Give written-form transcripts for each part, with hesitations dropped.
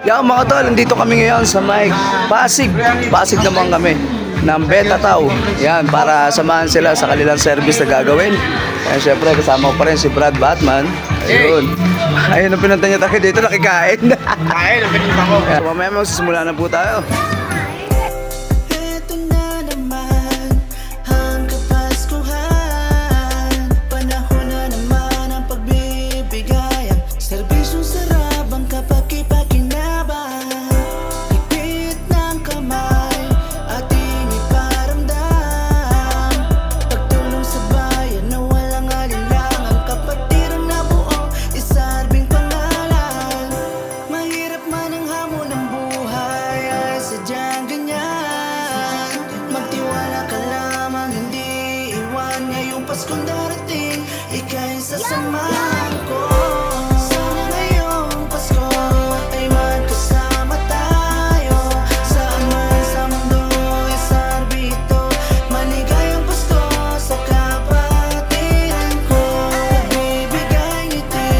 Yan mga tol, nandito kami ngayon sa may Pasig. Pasig naman kami ng Beta Tao. Yan, para samahan sila sa kanilang service na gagawin. Kaya syempre, kasama ko pa rin si Brad Batman. Ayun. Ayun ang pinunta niya tayo dito, nakikain. Kain, ang pinunta ko. So, mamaya magsisimula na po tayo. Eto na naman ang Kapaskuhan. Panahon na naman ang pagbibigayan. Serbisyong sarap ang kapaki-pakinabang. Higpit ng kamay at iniparamdam. Pagtulong sa bayan na walang alinlangan. Kapatiran na buo, isarbing pangalan. Mahirap man ang hamon ng buhay ay sadyang ganyan. Magtiwala ka lamang, hindi iwan. Ngayong Paskong darating, ika'y sasamahan ko. Sana ngayong Pasko ay magkasama tayo. Saan man sa mundo ay sarbito. Maligayang Pasko sa kapatiran ko. Nagbibigay ngiti,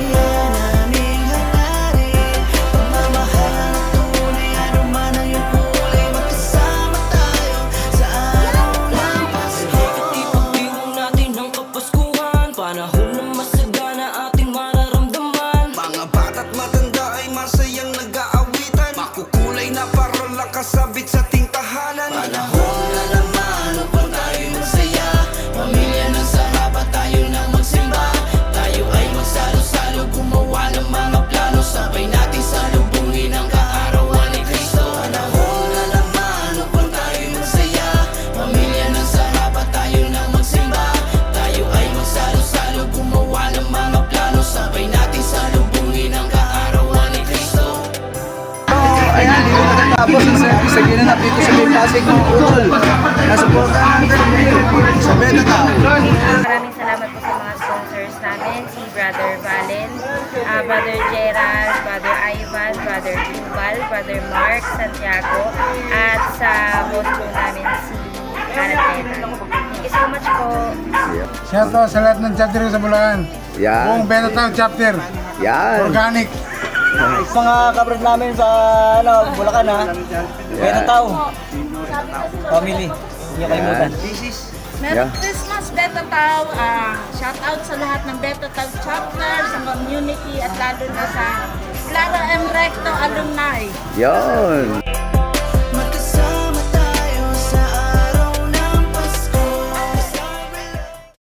yan aming hangarin. Pagmamahal at tunay, ano man ang iyong kulay. Magkasama tayo sa araw ng Pasko. Ipagdiwang natin ang Kapaskuhan, panahon na masagana ating mararamdaman. Mga bata't matanda ay masayang nag-aawitan. Makukulay na parol lang kasabit sa ting tahanan. Panahon na naman upang tayo magsaya. Pamilya ng sarap at tayo na magsimba. Tayo ay magsalo-salo, gumawa ng mga plano. Sabay natin salubungin ang kaarawan ni Kristo. Panahon na naman upang tayo magsaya. Pamilya ng sarap at tayo na magsimba. Tayo ay magsalo-salo, gumawa ng mga plano. Sabay natin salubungin ang kaarawan ni Kristo. So, ayan, dito natatapos ang service sa ginanap dito sa may Pasig ng Utol. Nasuportahan natin sa Beta Tao. Maraming salamat po sa mga sponsors namin, si Brother Valen, Brother Gerald, Brother Ivan, Brother Jubal, Brother Mark Santiago, at sa boss po namin si Aranteta. Thank you so much po. Shout out sa lahat ng chapter sa Bulacan. Yan. Buong Beta Tao chapter. Yan. Organic. Mga kabrad namin sa Bulacan ha. Beta Tao. Family. Hindi kalimutan. Merry Yeah. Christmas, Beta Tao. Shout out sa lahat ng Beta Tao chapter, sa community, at lalo na sa Clara M. Recto alumni. Yan.